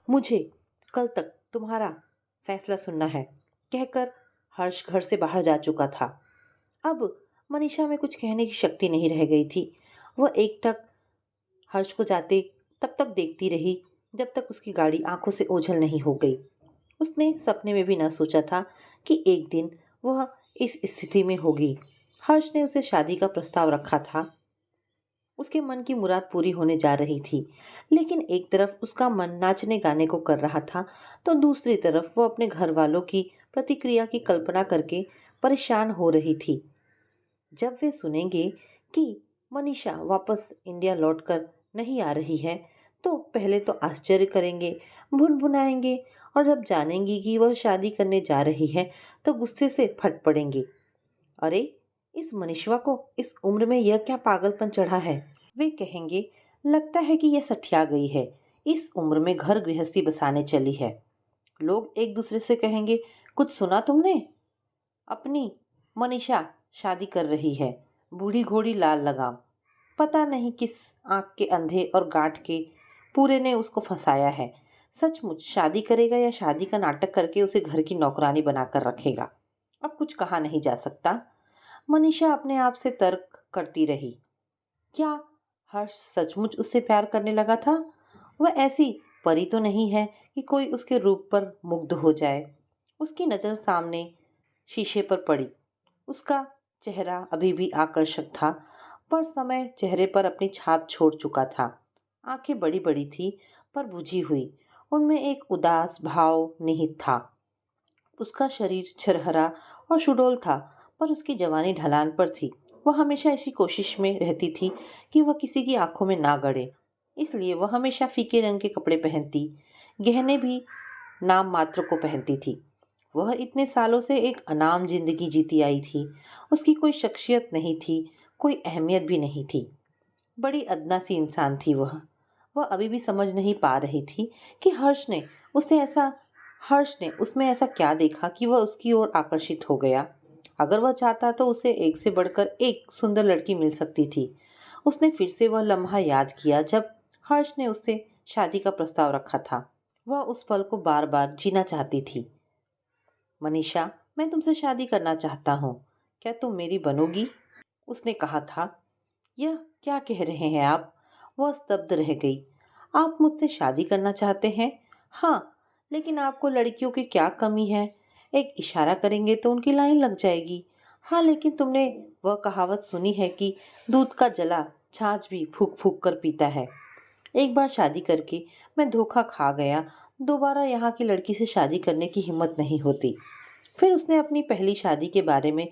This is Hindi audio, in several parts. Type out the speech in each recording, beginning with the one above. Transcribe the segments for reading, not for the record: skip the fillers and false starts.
मुझे कल तक तुम्हारा फैसला सुनना है, कहकर हर्ष घर से बाहर जा चुका था। अब मनीषा में कुछ कहने की शक्ति नहीं रह गई थी। वह एकटक हर्ष को जाते तब तक देखती रही जब तक उसकी गाड़ी आंखों से ओझल नहीं हो गई। उसने सपने में भी न सोचा था कि एक दिन वह इस स्थिति में होगी। हर्ष ने उसे शादी का प्रस्ताव रखा था। उसके मन की मुराद पूरी होने जा रही थी, लेकिन एक तरफ उसका मन नाचने गाने को कर रहा था, तो दूसरी तरफ वो अपने घर वालों की प्रतिक्रिया की कल्पना करके परेशान हो रही थी। जब वे सुनेंगे कि मनीषा वापस इंडिया लौटकर नहीं आ रही है, तो पहले तो आश्चर्य करेंगे, भुनभुनाएंगे, और जब जानेंगी कि वह शादी करने जा रही है, तो गुस्से से फट पड़ेंगे। अरे, इस मनीषवा को इस उम्र में यह क्या पागलपन चढ़ा है। वे कहेंगे, लगता है कि यह सठिया गई है, इस उम्र में घर गृहस्थी बसाने चली है। लोग एक दूसरे से कहेंगे, कुछ सुना तुमने? अपनी मनीषा शादी कर रही है, बूढ़ी घोड़ी लाल लगाम। पता नहीं किस आंख के अंधे और गांठ के पूरे ने उसको फंसाया है। सचमुच शादी करेगा या शादी का नाटक करके उसे घर की नौकरानी बनाकर रखेगा। अब कुछ कहा नहीं जा सकता। मनीषा अपने आप से तर्क करती रही। क्या हर्ष सचमुच उससे प्यार करने लगा था? वह ऐसी परी तो नहीं है कि कोई उसके रूप पर मुग्ध हो जाए। उसकी नज़र सामने शीशे पर पड़ी। उसका चेहरा अभी भी आकर्षक था, पर समय चेहरे पर अपनी छाप छोड़ चुका था। आंखें बड़ी बड़ी थी, पर बुझी हुई। उनमें एक उदास भाव निहित था। उसका शरीर छरहरा और सुडौल था, पर उसकी जवानी ढलान पर थी। वह हमेशा ऐसी कोशिश में रहती थी कि वह किसी की आंखों में ना गड़े। इसलिए वह हमेशा फीके रंग के कपड़े पहनती, गहने भी नाम मात्र को पहनती थी। वह इतने सालों से एक अनाम जिंदगी जीती आई थी। उसकी कोई शख्सियत नहीं थी, कोई अहमियत भी नहीं थी। बड़ी अदना सी इंसान थी वह। वह अभी भी समझ नहीं पा रही थी कि उसे ऐसा हर्ष ने उसमें ऐसा क्या देखा कि वह उसकी ओर आकर्षित हो गया। अगर वह चाहता तो उसे एक से बढ़कर एक सुंदर लड़की मिल सकती थी। उसने फिर से वह लम्हा याद किया जब हर्ष ने उससे शादी का प्रस्ताव रखा था। वह उस पल को बार बार जीना चाहती थी। मनीषा, मैं तुमसे शादी करना चाहता हूँ, क्या तुम मेरी बनोगी? उसने कहा था। यह क्या कह रहे हैं आप? वह स्तब्ध रह गई। आप मुझसे शादी करना चाहते हैं? हाँ, लेकिन आपको लड़कियों की क्या कमी है? एक इशारा करेंगे तो उनकी लाइन लग जाएगी। हाँ, लेकिन तुमने वह कहावत सुनी है कि दूध का जला छाछ भी फूक फूक कर पीता है। एक बार शादी करके मैं धोखा खा गया, दोबारा यहाँ की लड़की से शादी करने की हिम्मत नहीं होती। फिर उसने अपनी पहली शादी के बारे में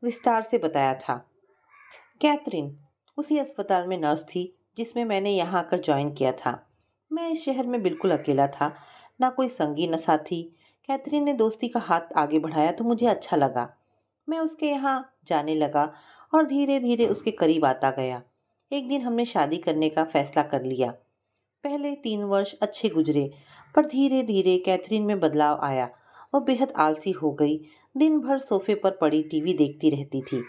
विस्तार से बताया था। कैथरीन उसी अस्पताल में नर्स थी जिसमें मैंने यहाँ आकर ज्वाइन किया था। मैं इस शहर में बिल्कुल अकेला था, ना कोई संगी न साथी। कैथरीन ने दोस्ती का हाथ आगे बढ़ाया तो मुझे अच्छा लगा। मैं उसके यहाँ जाने लगा और धीरे धीरे उसके करीब आता गया। एक दिन हमने शादी करने का फैसला कर लिया। पहले 3 वर्ष अच्छे गुजरे, पर धीरे धीरे कैथरीन में बदलाव आया। वह बेहद आलसी हो गई। दिन भर सोफे पर पड़ी टीवी देखती रहती थी।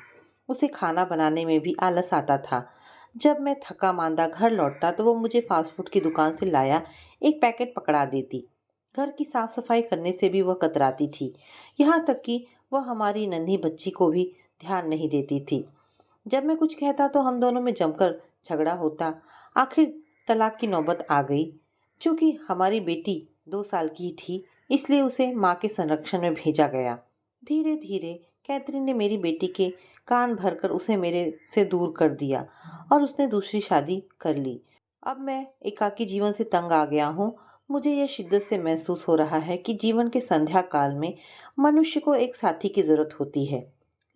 उसे खाना बनाने में भी आलस आता था। जब मैं थका मांदा घर लौटता तो वो मुझे फास्ट फूड की दुकान से लाया एक पैकेट पकड़ा देती। घर की साफ सफाई करने से भी वह कतराती थी। यहाँ तक कि वह हमारी नन्ही बच्ची को भी ध्यान नहीं देती थी। जब मैं कुछ कहता तो हम दोनों में जमकर झगड़ा होता। आखिर तलाक की नौबत आ गई। चूंकि हमारी बेटी 2 साल की थी, इसलिए उसे माँ के संरक्षण में भेजा गया। धीरे धीरे कैथरीन ने मेरी बेटी के कान भरकर उसे मेरे से दूर कर दिया और उसने दूसरी शादी कर ली। अब मैं एकाकी जीवन से तंग आ गया हूँ। मुझे यह शिद्दत से महसूस हो रहा है कि जीवन के संध्या काल में मनुष्य को एक साथी की जरूरत होती है।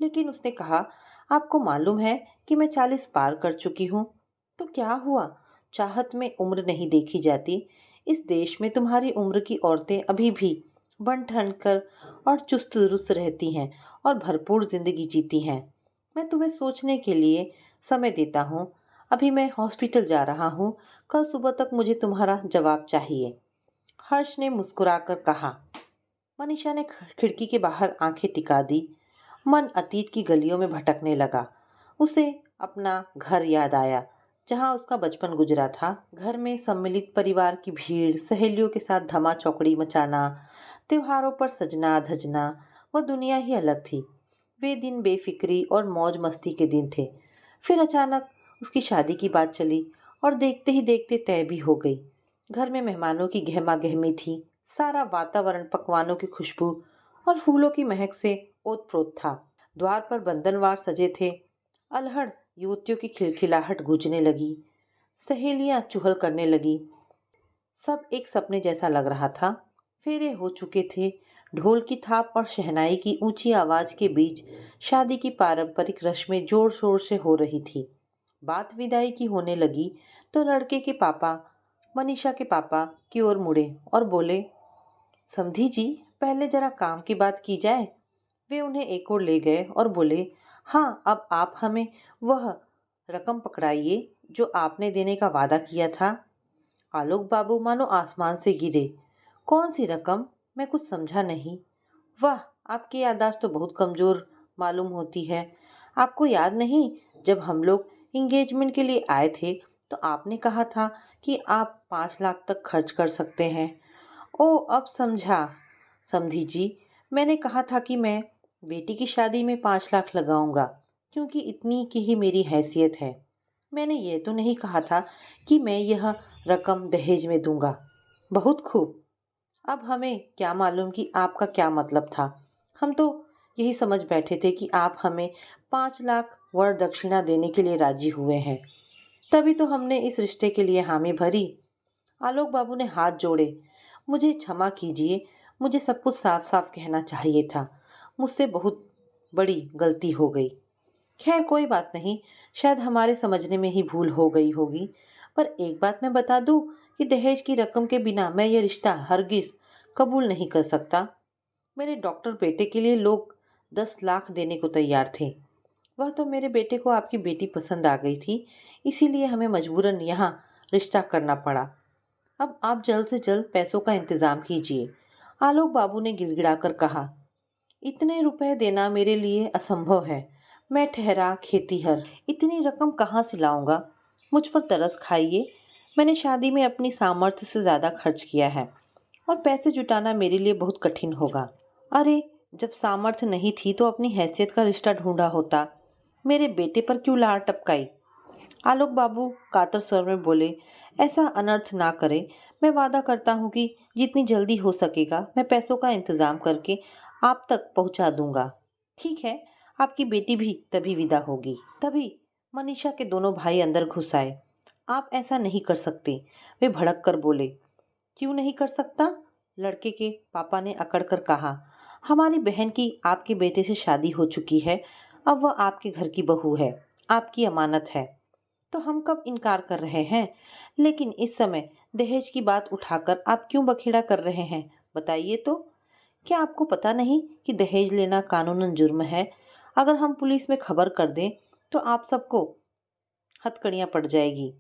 लेकिन उसने कहा, आपको मालूम है कि मैं 40 पार कर चुकी हूँ। तो क्या हुआ? चाहत में उम्र नहीं देखी जाती। इस देश में तुम्हारी उम्र की औरतें अभी भी बन ठन कर और चुस्त दुरुस्त रहती हैं और भरपूर जिंदगी जीती हैं। मैं तुम्हें सोचने के लिए समय देता हूँ। अभी मैं हॉस्पिटल जा रहा हूँ। कल सुबह तक मुझे तुम्हारा जवाब चाहिए। हर्ष ने मुस्कुराकर कहा। मनीषा ने खिड़की के बाहर आंखें टिका दी। मन अतीत की गलियों में भटकने लगा। उसे अपना घर याद आया, जहाँ उसका बचपन गुजरा था। घर में सम्मिलित परिवार की भीड़, सहेलियों के साथ धमा चौकड़ी मचाना, त्योहारों पर सजना धजना, वह दुनिया ही अलग थी। वे दिन बेफिक्री और मौज मस्ती के दिन थे। फिर अचानक उसकी शादी की बात चली और देखते ही देखते तय भी हो गई। घर में मेहमानों की गहमा गहमी थी। सारा वातावरण पकवानों की खुशबू और फूलों की महक से ओत-प्रोत था। द्वार पर बंधनवार सजे थे। अल्हड़ युवतियों की खिलखिलाहट गूंजने लगी। सहेलियां चुहल करने लगी। सब एक सपने जैसा लग रहा था। फेरे हो चुके थे। ढोल की थाप और शहनाई की ऊंची आवाज के बीच शादी की पारंपरिक रस्में जोर शोर से हो रही थी। बात विदाई की होने लगी तो लड़के के पापा मनीषा के पापा की ओर मुड़े और बोले, समधी जी, पहले जरा काम की बात की जाए। वे उन्हें एक ओर ले गए और बोले, हाँ, अब आप हमें वह रकम पकड़ाइए जो आपने देने का वादा किया था। आलोक बाबू मानो आसमान से गिरे। कौन सी रकम? मैं कुछ समझा नहीं। वाह, आपकी याददाश्त तो बहुत कमजोर मालूम होती है। आपको याद नहीं, जब हम लोग इंगेजमेंट के लिए आए थे तो आपने कहा था कि आप 5 लाख तक खर्च कर सकते हैं। ओह, अब समझा। समधी जी, मैंने कहा था कि मैं बेटी की शादी में 5 लाख लगाऊंगा, क्योंकि इतनी की ही मेरी हैसियत है। मैंने ये तो नहीं कहा था कि मैं यह रकम दहेज में दूंगा। बहुत खूब। अब हमें क्या मालूम कि आपका क्या मतलब था। हम तो यही समझ बैठे थे कि आप हमें 5 लाख वर दक्षिणा देने के लिए राजी हुए हैं। तभी तो हमने इस रिश्ते के लिए हामी भरी। आलोक बाबू ने हाथ जोड़े। मुझे क्षमा कीजिए, मुझे सब कुछ साफ साफ कहना चाहिए था। मुझसे बहुत बड़ी गलती हो गई। खैर, कोई बात नहीं, शायद हमारे समझने में ही भूल हो गई होगी। पर एक बात मैं बता दूं कि दहेज की रकम के बिना मैं यह रिश्ता हरगिज कबूल नहीं कर सकता। मेरे डॉक्टर बेटे के लिए लोग 10 लाख देने को तैयार थे। वह तो मेरे बेटे को आपकी बेटी पसंद आ गई थी, इसीलिए हमें मजबूरन यहाँ रिश्ता करना पड़ा। अब आप जल्द से जल्द पैसों का इंतजाम कीजिए। आलोक बाबू ने गिड़गिड़ाकर कहा, इतने रुपए देना मेरे लिए असंभव है। मैं ठहरा खेतीहर, इतनी रकम कहाँ से लाऊंगा? मुझ पर तरस खाइए। मैंने शादी में अपनी सामर्थ्य से ज्यादा खर्च किया है और पैसे जुटाना मेरे लिए बहुत कठिन होगा। अरे, जब सामर्थ्य नहीं थी तो अपनी हैसियत का रिश्ता ढूंढा होता। मेरे बेटे पर क्यों लार टपकाई? आलोक बाबू कातर स्वर में बोले, ऐसा अनर्थ ना करे। मैं वादा करता हूँ कि जितनी जल्दी हो सकेगा मैं पैसों का इंतजाम करके आप तक पहुंचा दूंगा। ठीक है, आपकी बेटी भी तभी विदा होगी। तभी मनीषा के दोनों भाई अंदर घुस आए। आप ऐसा नहीं कर सकते, वे भड़क कर बोले। क्यों नहीं कर सकता? लड़के के पापा ने अकड़ कर कहा, हमारी बहन की आपके बेटे से शादी हो चुकी है। अब वह आपके घर की बहू है, आपकी अमानत है। तो हम कब इनकार कर रहे हैं? लेकिन इस समय दहेज की बात उठाकर आप क्यों बखेड़ा कर रहे हैं? बताइए तो। क्या आपको पता नहीं कि दहेज लेना कानूनन जुर्म है? अगर हम पुलिस में खबर कर दें तो आप सबको हथकड़ियां पड़ जाएगी।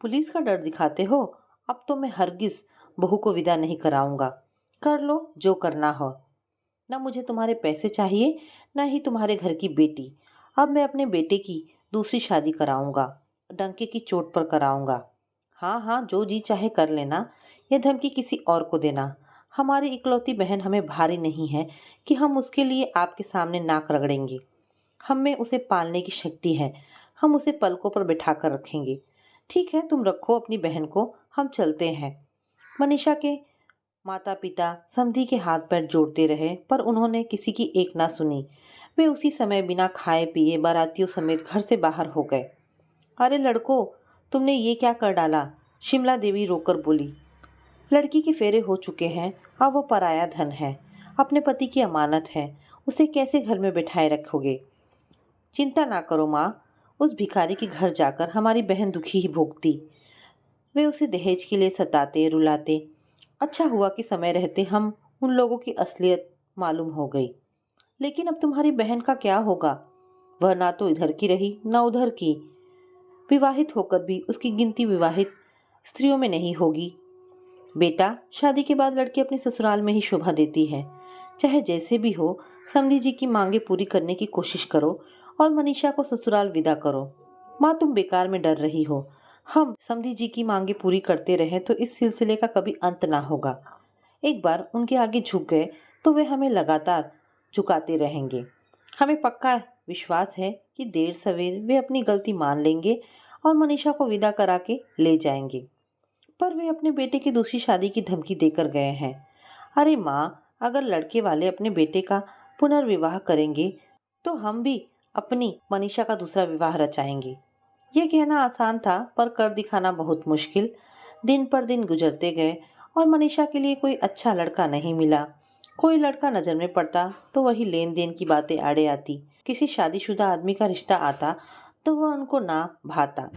पुलिस का डर दिखाते हो? अब तो मैं हरगिज बहू को विदा नहीं कराऊंगा। कर लो जो करना हो। न मुझे तुम्हारे पैसे चाहिए, न ही तुम्हारे घर की बेटी। अब मैं अपने बेटे की दूसरी शादी कराऊंगा, डंके की चोट पर कराऊंगा। हाँ हाँ, जो जी चाहे कर लेना। यह धमकी किसी और को देना। हमारी इकलौती बहन हमें भारी नहीं है कि हम उसके लिए आपके सामने नाक रगड़ेंगे। हम में उसे पालने की शक्ति है। हम उसे पलकों पर बिठा कर रखेंगे। ठीक है, तुम रखो अपनी बहन को, हम चलते हैं। मनीषा के माता पिता समधी के हाथ पैर जोड़ते रहे, पर उन्होंने किसी की एक ना सुनी। वे उसी समय बिना खाए पिए बारातियों समेत घर से बाहर हो गए। अरे लड़कों, तुमने ये क्या कर डाला? शिमला देवी रोकर बोली। लड़की के फेरे हो चुके हैं, अब वो पराया धन है, अपने पति की अमानत है। उसे कैसे घर में बिठाए रखोगे? चिंता ना करो माँ, उस भिखारी के घर जाकर हमारी बहन दुखी ही भोगती। वे उसे दहेज के लिए सताते रुलाते। अच्छा हुआ कि समय रहते हम उन लोगों की असलियत मालूम हो गई। लेकिन अब तुम्हारी बहन का क्या होगा? वह ना तो इधर की रही ना उधर की। विवाहित होकर भी उसकी गिनती विवाहित स्त्रियों में नहीं होगी। बेटा, शादी के बाद लड़की अपने ससुराल में ही शोभा देती है। चाहे जैसे भी हो, समधी जी की मांगे पूरी करने की कोशिश करो और मनीषा को ससुराल विदा करो। माँ तुम बेकार में डर रही हो। हम समधी जी की मांगे पूरी करते रहे तो इस सिलसिले का कभी अंत ना होगा। एक बार उनके आगे झुक गए तो वे हमें लगातार झुकाते रहेंगे। हमें पक्का विश्वास है कि देर सवेर वे अपनी गलती मान लेंगे और मनीषा को विदा करा के ले जाएंगे। पर वे अपने बेटे की दूसरी शादी की धमकी देकर गए हैं। अरे माँ, अगर लड़के वाले अपने बेटे का पुनर्विवाह करेंगे तो हम भी अपनी मनीषा का दूसरा विवाह रचाएंगे। ये कहना आसान था पर कर दिखाना बहुत मुश्किल। दिन पर दिन गुजरते गए और मनीषा के लिए कोई अच्छा लड़का नहीं मिला। कोई लड़का नजर में पड़ता तो वही लेन देन की बातें आड़े आती। किसी शादीशुदा आदमी का रिश्ता आता तो वह उनको ना भाता।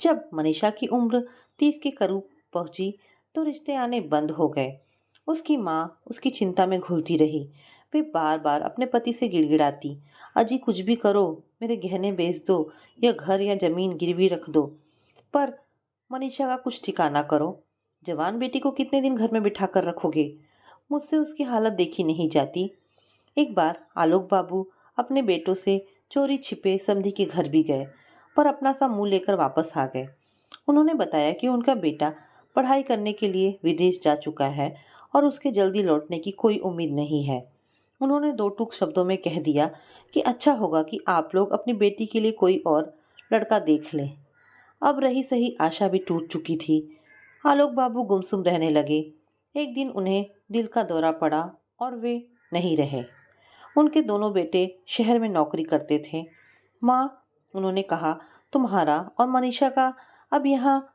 जब मनीषा की उम्र 30 के करीब पहुंची तो रिश्ते आने बंद हो गए। उसकी माँ उसकी चिंता में घुलती रही। वे बार बार अपने पति से गिड़गिड़ाती, अजी कुछ भी करो, मेरे गहने बेच दो या घर या जमीन गिरवी रख दो। पर मनीषा का कुछ ठिकाना करो। जवान बेटी को कितने दिन घर में बिठा कर रखोगे? मुझसे उसकी हालत देखी नहीं जाती। एक बार आलोक बाबू अपने बेटों से चोरी छिपे समधी के घर भी गए, पर अपना सा मुंह लेकर वापस आ गए। उन्होंने बताया कि उनका बेटा पढ़ाई करने के लिए विदेश जा चुका है और उसके जल्दी लौटने की कोई उम्मीद नहीं है। उन्होंने दो टूक शब्दों में कह दिया कि अच्छा होगा कि आप लोग अपनी बेटी के लिए कोई और लड़का देख लें। अब रही सही आशा भी टूट चुकी थी। आलोक बाबू गुमसुम रहने लगे। एक दिन उन्हें दिल का दौरा पड़ा और वे नहीं रहे। उनके दोनों बेटे शहर में नौकरी करते थे। माँ, उन्होंने कहा, तुम्हारा और मनीषा का अब यहाँ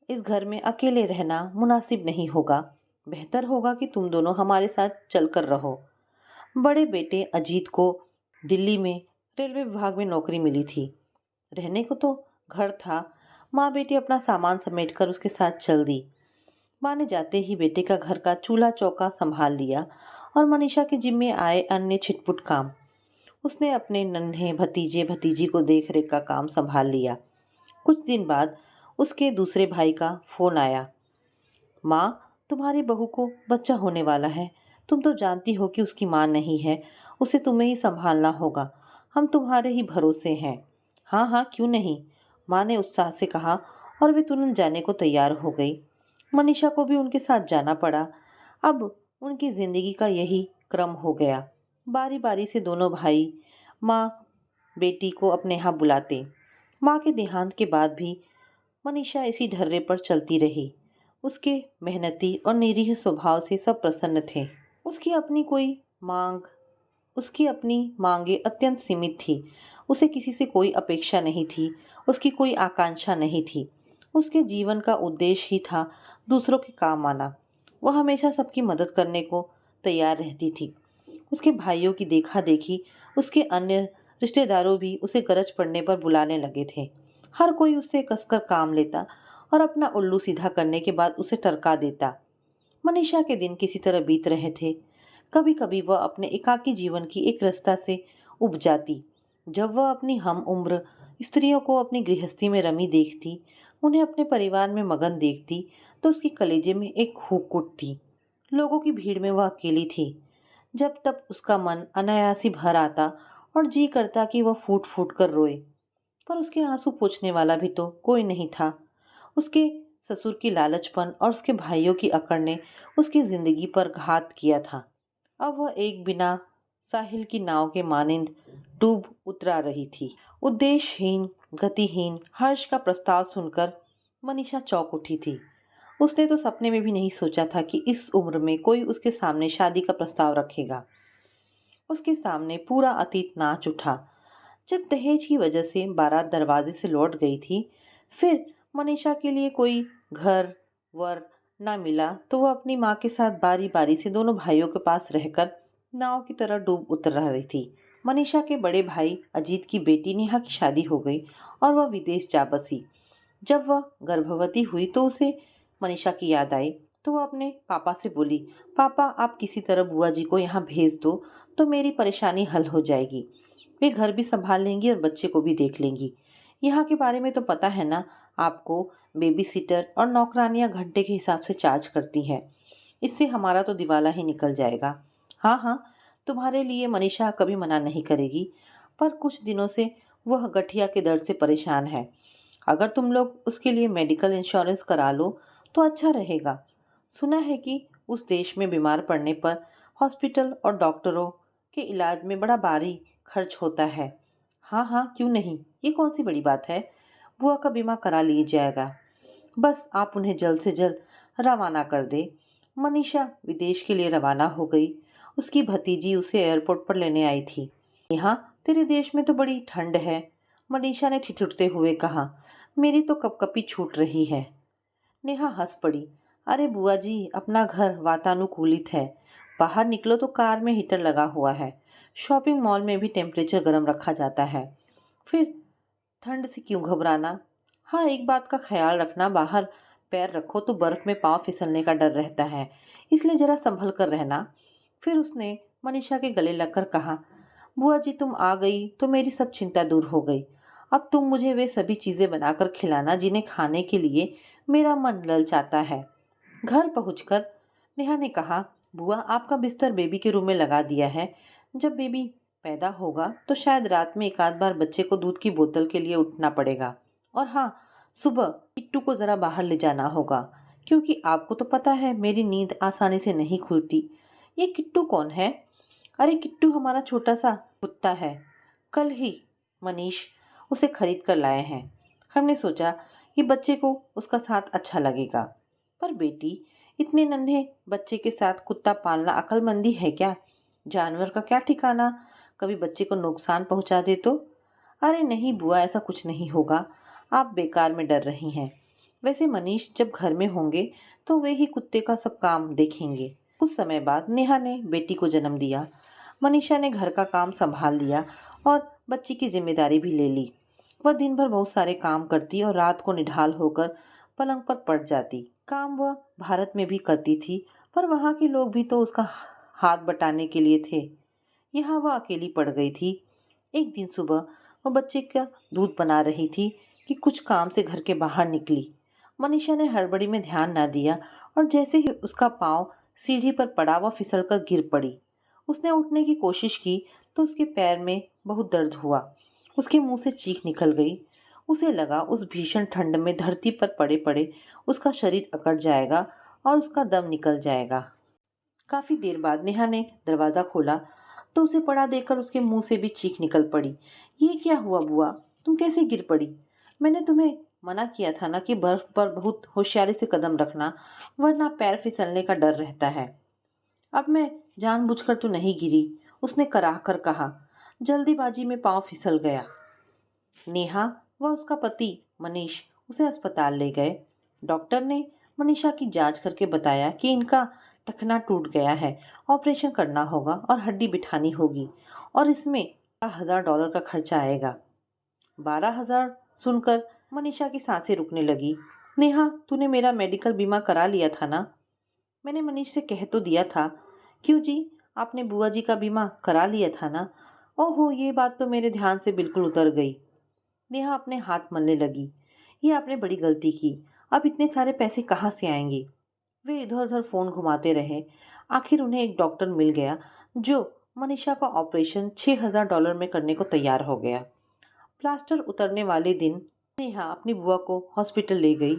इस घर में अकेले रहना मुनासिब नहीं होगा। बेहतर होगा कि तुम दोनों हमारे साथ चलकर रहो। बड़े बेटे अजीत को दिल्ली में रेलवे विभाग में नौकरी मिली थी। रहने को तो घर था। माँ बेटी अपना सामान समेटकर उसके साथ चल दी। माँ ने जाते ही बेटे का घर का चूल्हा चौका संभाल लिया और मनीषा के जिम्मे आए अन्य छिटपुट काम उसने अपने नन्हे भतीजे भतीजी को देख रेख का काम संभाल लिया। कुछ दिन बाद उसके दूसरे भाई का फोन आया। माँ, तुम्हारी बहू को बच्चा होने वाला है। तुम तो जानती हो कि उसकी माँ नहीं है। उसे तुम्हें ही संभालना होगा। हम तुम्हारे ही भरोसे हैं। हाँ हाँ, क्यों नहीं, माँ ने उत्साह से कहा और वे तुरंत जाने को तैयार हो गई। मनीषा को भी उनके साथ जाना पड़ा। अब उनकी जिंदगी का यही क्रम हो गया। बारी बारी से दोनों भाई माँ बेटी को अपने यहाँ बुलाते। माँ के देहांत के बाद भी मनीषा इसी ढर्रे पर चलती रही। उसके मेहनती और निरीह स्वभाव से सब प्रसन्न थे। उसकी अपनी कोई मांग उसकी अपनी मांगे अत्यंत सीमित थी। उसे किसी से कोई अपेक्षा नहीं थी। उसकी कोई आकांक्षा नहीं थी। उसके जीवन का उद्देश्य ही था दूसरों के काम आना। वह हमेशा सबकी मदद करने को तैयार रहती थी। उसके भाइयों की देखा देखी उसके अन्य रिश्तेदारों भी उसे गरज पड़ने पर बुलाने लगे थे। हर कोई उससे कसकर काम लेता और अपना उल्लू सीधा करने के बाद उसे टरका देता। मनीषा के दिन किसी तरह बीत रहे थे। कभी कभी वह अपने एकाकी जीवन की एक रास्ता से उब जाती। जब वह अपनी हम उम्र स्त्रियों को अपनी गृहस्थी में रमी देखती, उन्हें अपने परिवार में मगन देखती, तो उसके कलेजे में एक हुक उठती। लोगों की भीड़ में वह अकेली थी। जब तब उसका मन अनायास ही भर आता और जी करता कि वह फूट फूट कर रोए। पर उसके आंसू पोंछने वाला भी तो कोई नहीं था। उसके ससुर की लालचपन और उसके भाइयों की अकड़ ने उसकी जिंदगी पर घात किया था। अब वह एक बिना साहिल की नाव के मानिंद डूब उतरा रही थी। उद्देश्यहीन, गतिहीन हर्ष का प्रस्ताव सुनकर मनीषा चौंक उठी थी। उसने तो सपने में भी नहीं सोचा था कि इस उम्र में कोई उसके सामने शादी का प्रस्ताव रखेगा। उसके सामने पूरा अतीत नाच उठा। जब दहेज की वजह से बारात दरवाजे से लौट गई थी, फिर मनीषा के लिए कोई घर वर ना मिला तो वह अपनी माँ के साथ बारी बारी से दोनों भाइयों के पास रहकर नाव की तरह डूब उतर रही थी। मनीषा के बड़े भाई अजीत की बेटी नेहा की शादी हो गई और वह विदेश जा बसी। जब वह गर्भवती हुई तो उसे मनीषा की याद आई। तो वह अपने पापा से बोली, पापा आप किसी तरह बुआ जी को यहाँ भेज दो तो मेरी परेशानी हल हो जाएगी। वे घर भी संभाल लेंगी और बच्चे को भी देख लेंगी। यहाँ के बारे में तो पता है ना आपको, बेबी सिटर और नौकरानियाँ घंटे के हिसाब से चार्ज करती हैं। इससे हमारा तो दिवाला ही निकल जाएगा। हाँ हाँ, तुम्हारे लिए मनीषा कभी मना नहीं करेगी। पर कुछ दिनों से वह गठिया के दर्द से परेशान है। अगर तुम लोग उसके लिए मेडिकल इंश्योरेंस करा लो तो अच्छा रहेगा। सुना है कि उस देश में बीमार पड़ने पर हॉस्पिटल और डॉक्टरों के इलाज में बड़ा भारी खर्च होता है। हाँ हाँ, क्यों नहीं, ये कौन सी बड़ी बात है। बुआ का बीमा करा लिया जाएगा। बस आप उन्हें जल्द से जल्द रवाना कर दे। मनीषा विदेश के लिए रवाना हो गई। उसकी भतीजी उसे एयरपोर्ट पर लेने आई थी। यहाँ तेरे देश में तो बड़ी ठंड है, मनीषा ने ठिठुरते हुए कहा। मेरी तो कपकपी छूट रही है। नेहा हंस पड़ी। अरे बुआ जी, अपना घर वातानुकूलित है। बाहर निकलो तो कार में हीटर लगा हुआ है। शॉपिंग मॉल में भी टेम्परेचर गर्म रखा जाता है। फिर ठंड से क्यों घबराना। हाँ, एक बात का ख्याल रखना, बाहर पैर रखो तो बर्फ में पाँव फिसलने का डर रहता है, इसलिए जरा संभल कर रहना। फिर उसने मनीषा के गले लगकर कहा, बुआ जी तुम आ गई तो मेरी सब चिंता दूर हो गई। अब तुम मुझे वे सभी चीज़ें बनाकर खिलाना जिन्हें खाने के लिए मेरा मन ललचाता है। घर पहुंचकर नेहा ने कहा, बुआ आपका बिस्तर बेबी के रूम में लगा दिया है। जब बेबी पैदा होगा तो शायद रात में एक आध बार बच्चे को दूध की बोतल के लिए उठना पड़ेगा। और हाँ, सुबह किट्टू को ज़रा बाहर ले जाना होगा, क्योंकि आपको तो पता है मेरी नींद आसानी से नहीं खुलती। ये किट्टू कौन है। अरे किट्टू हमारा छोटा सा कुत्ता है। कल ही मनीष उसे खरीद कर लाए हैं। हमने सोचा कि बच्चे को उसका साथ अच्छा लगेगा। पर बेटी, इतने नन्हे बच्चे के साथ कुत्ता पालना अक्लमंदी है क्या। जानवर का क्या ठिकाना, कभी बच्चे को नुकसान पहुंचा दे तो। अरे नहीं बुआ, ऐसा कुछ नहीं होगा, आप बेकार में डर रही हैं। वैसे मनीष जब घर में होंगे तो वे ही कुत्ते का सब काम देखेंगे। कुछ समय बाद नेहा ने बेटी को जन्म दिया। मनीषा ने घर का काम संभाल लिया और बच्ची की जिम्मेदारी भी ले ली। वह दिन भर बहुत सारे काम करती और रात को निढाल होकर पलंग पर पड़ जाती। काम वह भारत में भी करती थी, पर वहाँ के लोग भी तो उसका हाथ बटाने के लिए थे। यहाँ वह अकेली पड़ गई थी। एक दिन सुबह वह बच्चे का दूध बना रही थी कि कुछ काम से घर के बाहर निकली। मनीषा ने हड़बड़ी में ध्यान न दिया और जैसे ही उसका पाँव सीढ़ी पर पड़ा वह फिसलकर गिर पड़ी। उसने उठने की कोशिश की तो उसके पैर में बहुत दर्द हुआ। उसके मुंह से चीख निकल गई। उसे लगा उस भीषण ठंड में धरती पर पड़े पड़े उसका शरीर अकड़ जाएगा और उसका दम निकल जाएगा। काफी देर बाद नेहा ने दरवाजा खोला तो उसे पड़ा देखकर उसके मुंह से भी चीख निकल पड़ी। ये क्या हुआ बुआ, तुम कैसे गिर पड़ी। मैंने तुम्हें मना किया था ना कि बर्फ पर बहुत होशियारी से कदम रखना, वरना पैर फिसलने का डर रहता है। अब मैं जानबूझकर तो नहीं गिरी, उसने कराह कर कहा। जल्दीबाजी में पाँव फिसल गया। नेहा व उसका पति मनीष उसे अस्पताल ले गए। डॉक्टर ने मनीषा की जांच करके बताया कि इनका टखना टूट गया है, ऑपरेशन करना होगा और हड्डी बिठानी होगी और इसमें $12,000 का खर्चा आएगा। 12,000 सुनकर मनीषा की सांसें रुकने लगी। नेहा, तूने मेरा मेडिकल बीमा करा लिया था ना। मैंने मनीष से कह तो दिया था। क्यों जी, आपने बुआ जी का बीमा करा लिया था ना। ओहो, ये बात तो मेरे ध्यान से बिल्कुल उतर गई। नेहा अपने हाथ मलने लगी। ये आपने बड़ी गलती की। अब इतने सारे पैसे कहाँ से आएंगे। वे इधर उधर फोन घुमाते रहे। आखिर उन्हें एक डॉक्टर मिल गया जो मनीषा का ऑपरेशन $6,000 में करने को तैयार हो गया। प्लास्टर उतरने वाले दिन नेहा अपनी बुआ को हॉस्पिटल ले गई।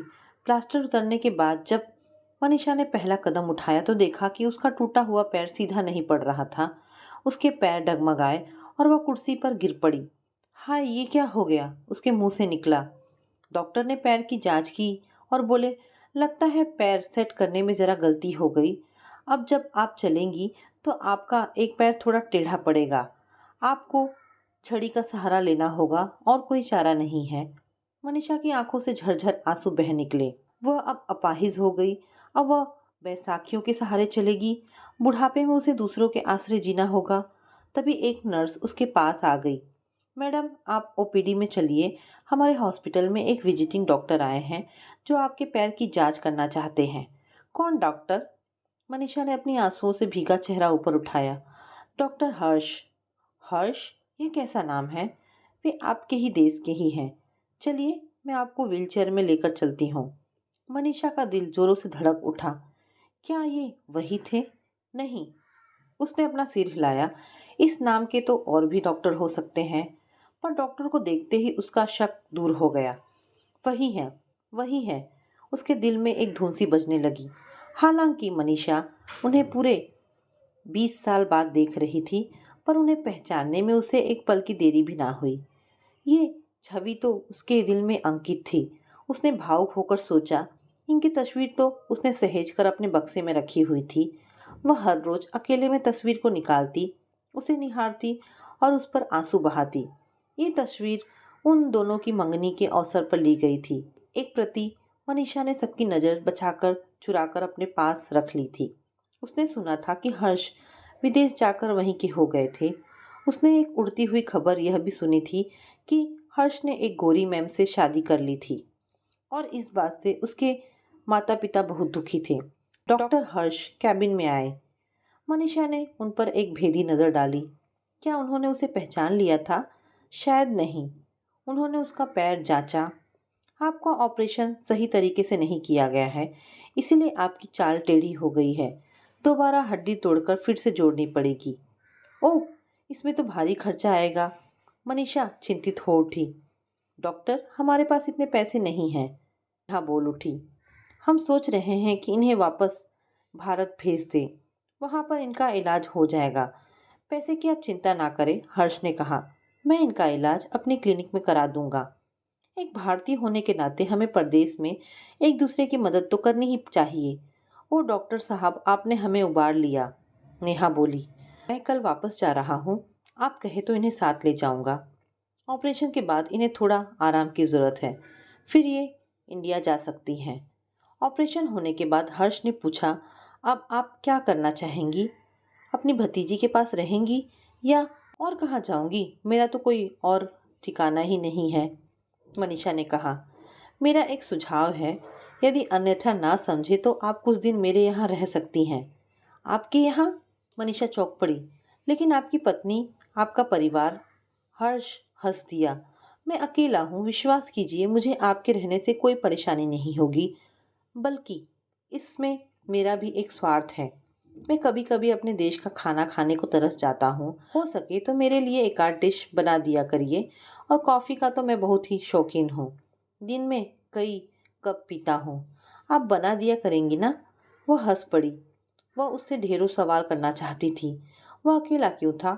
प्लास्टर उतरने के बाद जब मनीषा ने पहला कदम उठाया तो देखा कि उसका टूटा हुआ पैर सीधा नहीं पड़ रहा था। उसके पैर डगमगाए और वह कुर्सी पर गिर पड़ी। हाय, ये क्या हो गया, उसके मुंह से निकला। डॉक्टर ने पैर की जांच की और बोले, लगता है पैर सेट करने में ज़रा गलती हो गई। अब जब आप चलेंगी तो आपका एक पैर थोड़ा टेढ़ा पड़ेगा। आपको छड़ी का सहारा लेना होगा और कोई चारा नहीं है। मनीषा की आंखों से झरझर आंसू बह निकले। वह अब अपाहिज हो गई। अब वह बैसाखियों के सहारे चलेगी। बुढ़ापे में उसे दूसरों के आश्रय जीना होगा। तभी एक नर्स उसके पास आ गई। मैडम, आप ओपीडी में चलिए। हमारे हॉस्पिटल में एक विजिटिंग डॉक्टर आए हैं जो आपके पैर की जांच करना चाहते हैं। कौन डॉक्टर। मनीषा ने अपनी आंसुओं से भीगा चेहरा ऊपर उठाया। डॉक्टर हर्ष। हर्ष, ये कैसा नाम है। वे आपके ही देश के ही हैं। चलिए, मैं आपको व्हीलचेयर में लेकर चलती हूँ। मनीषा का दिल जोरों से धड़क उठा। क्या ये वही थे। नहीं। उसने अपना सिर हिलाया। इस नाम के तो और भी डॉक्टर हो सकते हैं। पर डॉक्टर को देखते ही उसका शक दूर हो गया। वही है, वही है। उसके दिल में एक धुन सी बजने लगी। हालांकि मनीषा उन्हें पूरे 20 साल बाद देख रही थी, पर उन्हें पहचानने में उसे एक पल की देरी भी ना हुई। ये छवि तो उसके दिल में अंकित थी। उसने भावुक होकर सोचा, इनकी तस्वीर तो उसने सहेज कर अपने बक्से में रखी हुई थी। वह हर रोज अकेले में तस्वीर को निकालती, उसे निहारती और उस पर आंसू बहाती। ये तस्वीर उन दोनों की मंगनी के अवसर पर ली गई थी। एक प्रति मनीषा ने सबकी नज़र बचाकर चुराकर अपने पास रख ली थी। उसने सुना था कि हर्ष विदेश जाकर वहीं के हो गए थे। उसने एक उड़ती हुई खबर यह भी सुनी थी कि हर्ष ने एक गोरी मैम से शादी कर ली थी और इस बात से उसके माता पिता बहुत दुखी थे। डॉक्टर हर्ष कैबिन में आए। मनीषा ने उन पर एक भेदी नज़र डाली। क्या उन्होंने उसे पहचान लिया था? शायद नहीं। उन्होंने उसका पैर जांचा। आपका ऑपरेशन सही तरीके से नहीं किया गया है, इसीलिए आपकी चाल टेढ़ी हो गई है। दोबारा हड्डी तोड़कर फिर से जोड़नी पड़ेगी। ओह! इसमें तो भारी खर्चा आएगा। मनीषा चिंतित हो उठी। डॉक्टर, हमारे पास इतने पैसे नहीं हैं। हाँ, बोल उठी। हम सोच रहे हैं कि इन्हें वापस भारत भेज दें। वहाँ पर इनका इलाज हो जाएगा। पैसे की आप चिंता ना करें, हर्ष ने कहा। मैं इनका इलाज अपने क्लिनिक में करा दूंगा। एक भारतीय होने के नाते हमें परदेश में एक दूसरे की मदद तो करनी ही चाहिए। ओ डॉक्टर साहब, आपने हमें उबार लिया, नेहा बोली। मैं कल वापस जा रहा हूँ। आप कहे तो इन्हें साथ ले जाऊंगा। ऑपरेशन के बाद इन्हें थोड़ा आराम की ज़रूरत है, फिर ये इंडिया जा सकती हैं। ऑपरेशन होने के बाद हर्ष ने पूछा, अब आप क्या करना चाहेंगी? अपनी भतीजी के पास रहेंगी या और कहाँ जाऊंगी? मेरा तो कोई और ठिकाना ही नहीं है, मनीषा ने कहा। मेरा एक सुझाव है, यदि अन्यथा ना समझे तो आप कुछ दिन मेरे यहाँ रह सकती हैं। आपके यहाँ? मनीषा चौंक पड़ी। लेकिन आपकी पत्नी, आपका परिवार? हर्ष हंस दिया। मैं अकेला हूँ, विश्वास कीजिए, मुझे आपके रहने से कोई परेशानी नहीं होगी। बल्कि इसमें मेरा भी एक स्वार्थ है। मैं कभी कभी अपने देश का खाना खाने को तरस जाता हूँ। हो सके तो मेरे लिए एक आध डिश बना दिया करिए। और कॉफ़ी का तो मैं बहुत ही शौकीन हूँ, दिन में कई कप पीता हूँ। आप बना दिया करेंगी ना? वह हंस पड़ी। वह उससे ढेरों सवाल करना चाहती थी। वह अकेला क्यों था?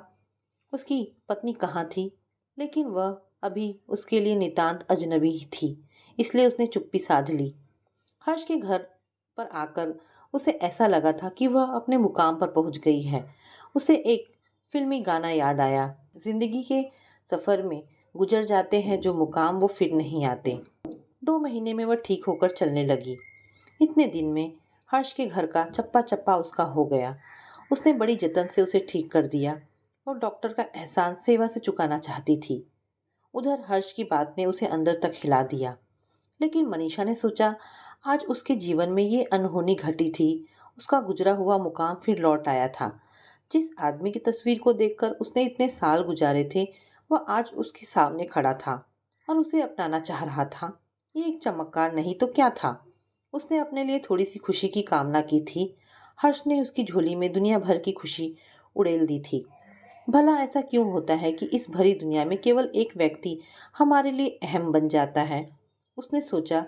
उसकी पत्नी कहाँ थी? लेकिन वह अभी उसके लिए नितांत अजनबी ही थी, इसलिए उसने चुप्पी साध ली। हर्ष के घर पर आकर उसे ऐसा लगा था कि वह अपने मुकाम पर पहुंच गई है। उसे एक फिल्मी गाना याद आया, जिंदगी के सफ़र में गुजर जाते हैं जो मुकाम वो फिर नहीं आते। 2 महीने में वह ठीक होकर चलने लगी। इतने दिन में हर्ष के घर का चप्पा चप्पा उसका हो गया। उसने बड़ी जतन से उसे ठीक कर दिया और डॉक्टर का एहसान सेवा से चुकाना चाहती थी। उधर हर्ष की बात ने उसे अंदर तक हिला दिया। लेकिन मनीषा ने सोचा, आज उसके जीवन में ये अनहोनी घटी थी। उसका गुजरा हुआ मुकाम फिर लौट आया था। जिस आदमी की तस्वीर को देखकर उसने इतने साल गुजारे थे, वह आज उसके सामने खड़ा था और उसे अपनाना चाह रहा था। ये एक चमत्कार नहीं तो क्या था? उसने अपने लिए थोड़ी सी खुशी की कामना की थी। हर्ष ने उसकी झोली में दुनिया भर की खुशी उड़ेल दी थी। भला ऐसा क्यों होता है कि इस भरी दुनिया में केवल एक व्यक्ति हमारे लिए अहम बन जाता है? उसने सोचा,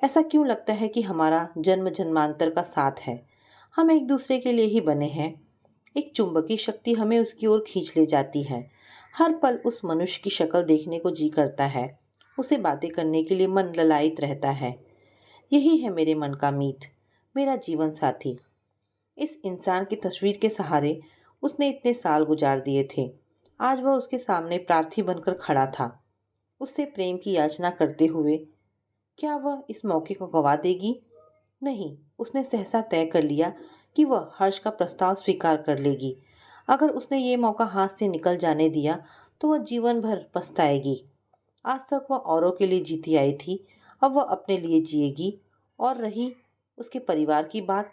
ऐसा क्यों लगता है कि हमारा जन्म जन्मांतर का साथ है? हम एक दूसरे के लिए ही बने हैं। एक चुंबकीय शक्ति हमें उसकी ओर खींच ले जाती है। हर पल उस मनुष्य की शक्ल देखने को जी करता है। उसे बातें करने के लिए मन ललायित रहता है। यही है मेरे मन का मीत, मेरा जीवन साथी। इस इंसान की तस्वीर के सहारे उसने इतने साल गुजार दिए थे। आज वह उसके सामने प्रार्थी बनकर खड़ा था, उससे प्रेम की याचना करते हुए। क्या वह इस मौके को गवा देगी? नहीं, उसने सहसा तय कर लिया कि वह हर्ष का प्रस्ताव स्वीकार कर लेगी। अगर उसने ये मौका हाथ से निकल जाने दिया तो वह जीवन भर पछताएगी। आज तक वह औरों के लिए जीती आई थी, अब वह अपने लिए जिएगी। और रही उसके परिवार की बात,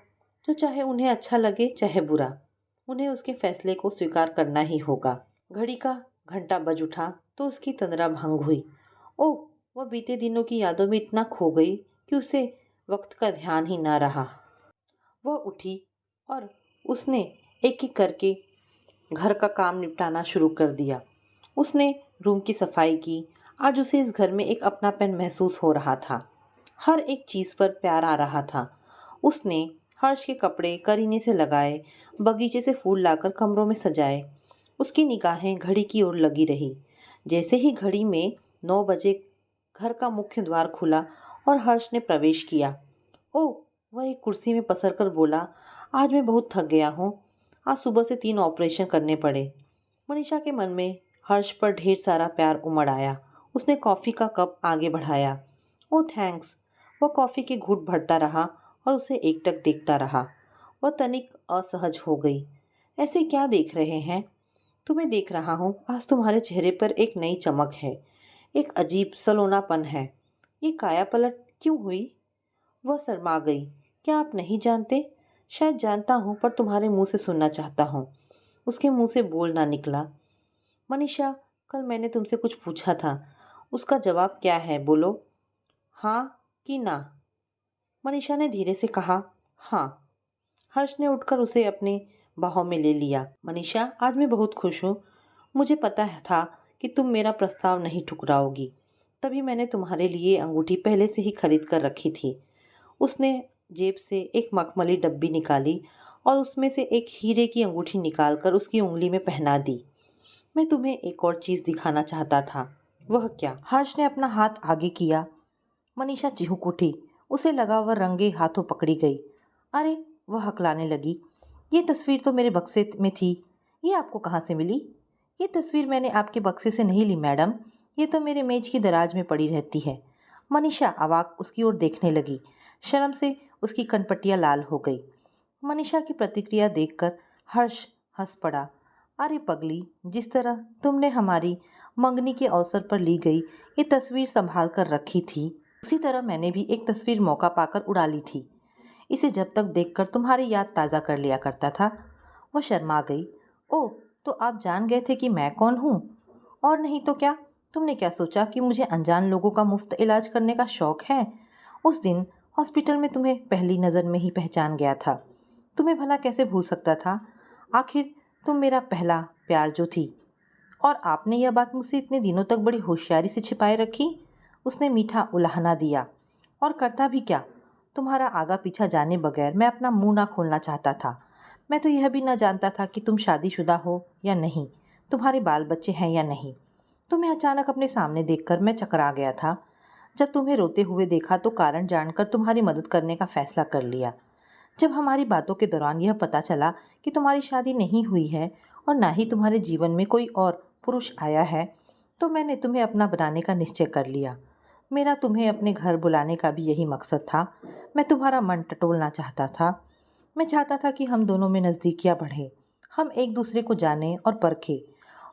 तो चाहे उन्हें अच्छा लगे चाहे बुरा, उन्हें उसके फैसले को स्वीकार करना ही होगा। घड़ी का घंटा बज उठा तो उसकी तंद्रा भंग हुई। ओह! वह बीते दिनों की यादों में इतना खो गई कि उसे वक्त का ध्यान ही ना रहा। वह उठी और उसने एक एक करके घर का काम निपटाना शुरू कर दिया। उसने रूम की सफाई की। आज उसे इस घर में एक अपनापन महसूस हो रहा था। हर एक चीज़ पर प्यार आ रहा था। उसने हर्ष के कपड़े करीने से लगाए, बगीचे से फूल लाकर कमरों में सजाए। उसकी निगाहें घड़ी की ओर लगी रही। जैसे ही घड़ी में 9 बजे घर का मुख्य द्वार खुला और हर्ष ने प्रवेश किया। ओह! वह एक कुर्सी में पसर कर बोला, आज मैं बहुत थक गया हूँ। आज सुबह से 3 ऑपरेशन करने पड़े। मनीषा के मन में हर्ष पर ढेर सारा प्यार उमड़ आया। उसने कॉफ़ी का कप आगे बढ़ाया। ओह थैंक्स। वह कॉफ़ी के घूंट भरता रहा और उसे एकटक देखता रहा। वह तनिक असहज हो गई। ऐसे क्या देख रहे हैं? तुम्हें देख रहा हूँ। आज तुम्हारे चेहरे पर एक नई चमक है, एक अजीब सलोनापन है। ये काया पलट क्यों हुई? वह शर्मा गई। क्या आप नहीं जानते? शायद जानता हूँ, पर तुम्हारे मुंह से सुनना चाहता हूँ। उसके मुंह से बोल ना निकला। मनीषा, कल मैंने तुमसे कुछ पूछा था, उसका जवाब क्या है, बोलो। हाँ कि ना? मनीषा ने धीरे से कहा। हाँ। हर्ष ने उठकर उसे अपने बाहों में ले लिया। मनीषा, आज मैं बहुत खुश हूँ। मुझे पता था कि तुम मेरा प्रस्ताव नहीं ठुकराओगी, तभी मैंने तुम्हारे लिए अंगूठी पहले से ही खरीद कर रखी थी। उसने जेब से एक मखमली डब्बी निकाली और उसमें से एक हीरे की अंगूठी निकालकर उसकी उंगली में पहना दी। मैं तुम्हें एक और चीज़ दिखाना चाहता था। वह क्या? हर्ष ने अपना हाथ आगे किया। मनीषा चिहुक उठी। उसे लगा वह रंगे हाथों पकड़ी गई। अरे! वह हकलाने लगी। ये तस्वीर तो मेरे बक्से में थी। ये आपको कहाँ से मिली? ये तस्वीर मैंने आपके बक्से से नहीं ली मैडम। ये तो मेरे मेज की दराज में पड़ी रहती है। मनीषा अवाक उसकी ओर देखने लगी। शर्म से उसकी कनपटियाँ लाल हो गई। मनीषा की प्रतिक्रिया देखकर हर्ष हंस पड़ा। अरे पगली, जिस तरह तुमने हमारी मंगनी के अवसर पर ली गई ये तस्वीर संभाल कर रखी थी, उसी तरह मैंने भी एक तस्वीर मौका पाकर उड़ा ली थी। इसे जब तक देखकर तुम्हारी याद ताज़ा कर लिया करता था। वह शर्मा गई। ओह, तो आप जान गए थे कि मैं कौन हूँ? और नहीं तो क्या? तुमने क्या सोचा कि मुझे अनजान लोगों का मुफ्त इलाज करने का शौक है? उस दिन हॉस्पिटल में तुम्हें पहली नज़र में ही पहचान गया था। तुम्हें भला कैसे भूल सकता था? आखिर तुम मेरा पहला प्यार जो थी। और आपने यह बात मुझसे इतने दिनों तक बड़ी होशियारी से छिपाए रखी। उसने मीठा उलाहना दिया। और करता भी क्या? तुम्हारा आगा पीछा जाने बगैर मैं अपना मुंह ना खोलना चाहता था। मैं तो यह भी ना जानता था कि तुम शादीशुदा हो या नहीं, तुम्हारे बाल बच्चे हैं या नहीं। तुम्हें अचानक अपने सामने देखकर मैं चकरा गया था। जब तुम्हें रोते हुए देखा तो कारण जानकर तुम्हारी मदद करने का फैसला कर लिया। जब हमारी बातों के दौरान यह पता चला कि तुम्हारी शादी नहीं हुई है और ना ही तुम्हारे जीवन में कोई और पुरुष आया है, तो मैंने तुम्हें अपना बनाने का निश्चय कर लिया। मेरा तुम्हें अपने घर बुलाने का भी यही मकसद था। मैं तुम्हारा मन टटोलना चाहता था। मैं चाहता था कि हम दोनों में नज़दीकियाँ बढ़े, हम एक दूसरे को जानें और परखें।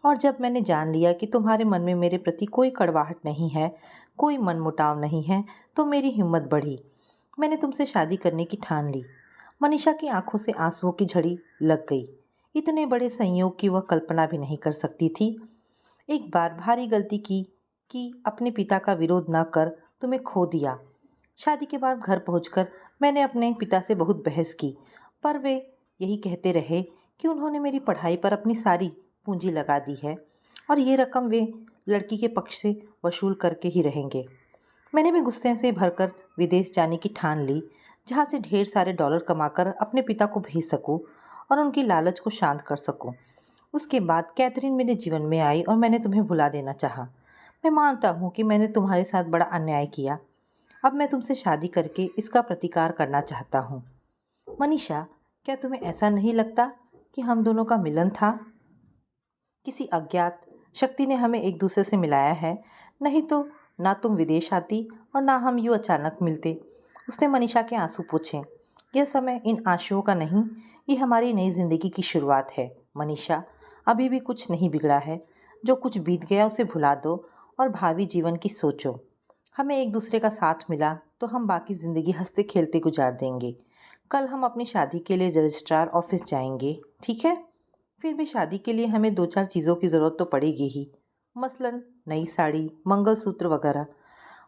और जब मैंने जान लिया कि तुम्हारे मन में मेरे प्रति कोई कड़वाहट नहीं है, कोई मनमुटाव नहीं है, तो मेरी हिम्मत बढ़ी। मैंने तुमसे शादी करने की ठान ली। मनीषा की आंखों से आंसुओं की झड़ी लग गई। इतने बड़े संयोग की वह कल्पना भी नहीं कर सकती थी। एक बार भारी गलती की कि अपने पिता का विरोध न कर तुम्हें खो दिया। शादी के बाद घर पहुंचकर मैंने अपने पिता से बहुत बहस की, पर वे यही कहते रहे कि उन्होंने मेरी पढ़ाई पर अपनी सारी पूंजी लगा दी है और ये रकम वे लड़की के पक्ष से वसूल करके ही रहेंगे। मैंने भी गुस्से से भरकर विदेश जाने की ठान ली, जहाँ से ढेर सारे डॉलर कमाकर अपने पिता को भेज सकूं और उनकी लालच को शांत कर सकूं। उसके बाद कैथरीन मेरे जीवन में आई और मैंने तुम्हें भुला देना चाहा। मैं मानता हूँ कि मैंने तुम्हारे साथ बड़ा अन्याय किया। अब मैं तुमसे शादी करके इसका प्रतिकार करना चाहता हूँ। मनीषा, क्या तुम्हें ऐसा नहीं लगता कि हम दोनों का मिलन था? किसी अज्ञात शक्ति ने हमें एक दूसरे से मिलाया है, नहीं तो ना तुम विदेश आती और ना हम यूँ अचानक मिलते। उसने मनीषा के आंसू पोंछे। यह समय इन आंसुओं का नहीं, ये हमारी नई जिंदगी की शुरुआत है। मनीषा, अभी भी कुछ नहीं बिगड़ा है। जो कुछ बीत गया उसे भुला दो और भावी जीवन की सोचो। हमें एक दूसरे का साथ मिला तो हम बाकी ज़िंदगी हंसते खेलते गुजार देंगे। कल हम अपनी शादी के लिए रजिस्ट्रार ऑफिस जाएंगे, ठीक है? फिर भी शादी के लिए हमें 2-4 चीज़ों की ज़रूरत तो पड़ेगी ही। मसलन नई साड़ी, मंगलसूत्र वगैरह।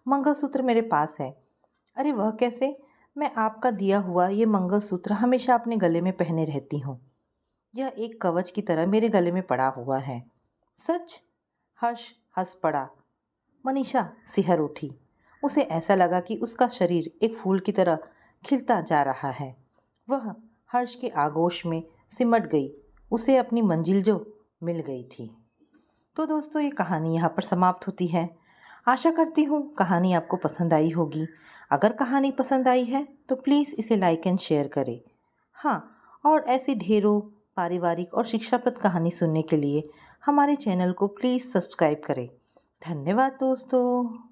मंगलसूत्र मेरे पास है। अरे वह कैसे? मैं आपका दिया हुआ ये मंगलसूत्र हमेशा अपने गले में पहने रहती हूँ। यह एक कवच की तरह मेरे गले में पड़ा हुआ है। सच? हर्ष हंस पड़ा। मनीषा सिहर उठी। उसे ऐसा लगा कि उसका शरीर एक फूल की तरह खिलता जा रहा है। वह हर्ष के आगोश में सिमट गई। उसे अपनी मंजिल जो मिल गई थी। तो दोस्तों, ये कहानी यहाँ पर समाप्त होती है। आशा करती हूँ कहानी आपको पसंद आई होगी। अगर कहानी पसंद आई है तो प्लीज़ इसे लाइक एंड शेयर करें। हाँ, और ऐसी ढेरों पारिवारिक और शिक्षाप्रद कहानी सुनने के लिए हमारे चैनल को प्लीज़ सब्सक्राइब करें। धन्यवाद दोस्तों।